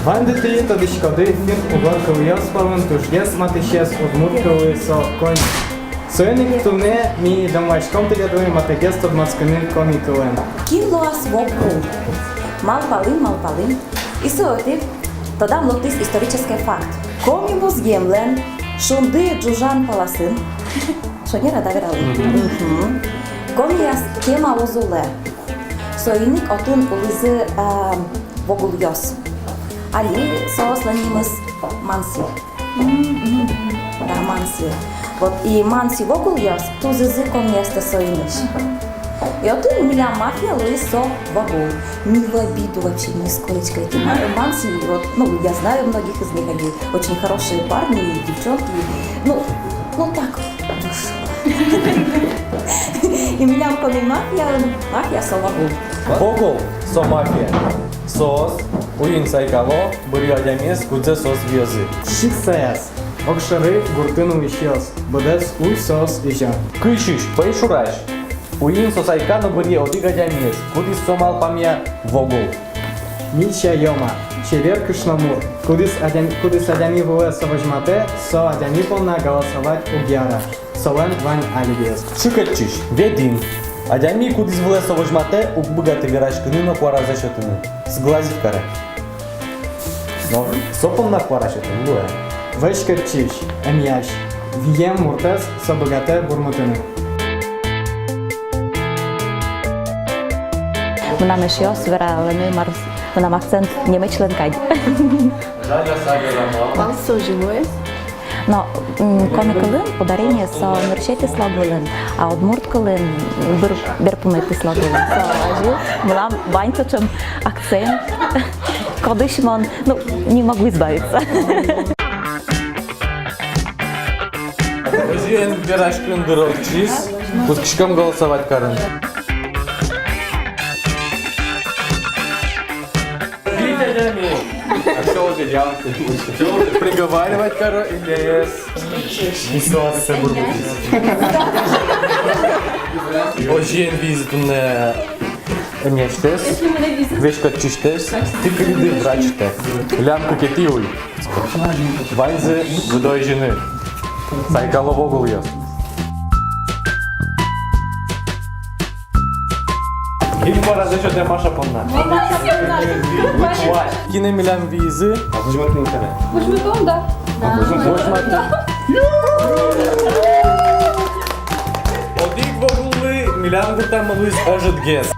Вандити та дишкоди фін угорков йоспавен тужгес матишес удмурковий со конь. Союник туне ми домашком телядує матегес тод мацканин коміколен. Кінлоас вокруг. Малпалин. Исоотив, тодам локтис исторический факт. Комимус гемлен, шунды джужан паласын. Шонера даверали. Комиас кема озуле. Союник отун улызы вогульёс. Али соосланимыз манси. Да, манси. Вот и манси вогульёс тузызы комиэсте союниш. И вот у меня мафия Луисо Вагул. Не в обиду вообще, нисколечко. Эти манси, вот, ну, я знаю многих из них, они очень хорошие парни и девчонки. Ну так, и меня коми мафия со Вагул. Vogul so mafia. Sos, uin saikalo, burjadjamies, kudze sos viozi. Шиксаяс. Окшары гуртыну ищес. Будес уй сос ища. Kıçış, payşuraş. Uin sosaikano burje odigадjamies, kudis somal pamia vogul. Мича йома. Чевер Кышнамур. Кудис адями вуле соважмате, со адями полна голосовать у Гяра. Солен вань алибес. Шыкатчиш, ведин. Adjami kudis vule sovojmate, ubăgate verașcănă no coara zașătână. Sglazit care. No, sopom na coara zașătână, nu e. Вышкачиш. Эмьяш. Вием муртес со богате бурмутыны. Mam eșios, vera lănui marus, am accent niemeclen kaj. Вам соживое? Но комикалын подарение со нершети слабылын, а удмурткалын берпунети слабылын. Со ажил, млам ваньточем акцент, кодышмон, ну не могу избавиться. Özüyen veraşkın dırokçis, kudkışkam голосовать karen. А что уже делать? Приговаривать, или ситуация бурбутис? Ожен визитune emieștes, veșcăciștes, ticălidir dracite, leam cuchetiului. Vainze vădoi jene. Saicalo vogul ios. Ilk var azeşo de mașa ponna. Kine milam vizi. Возьмем, да? Odik vogulli milam gırtan malıyız ajit gez.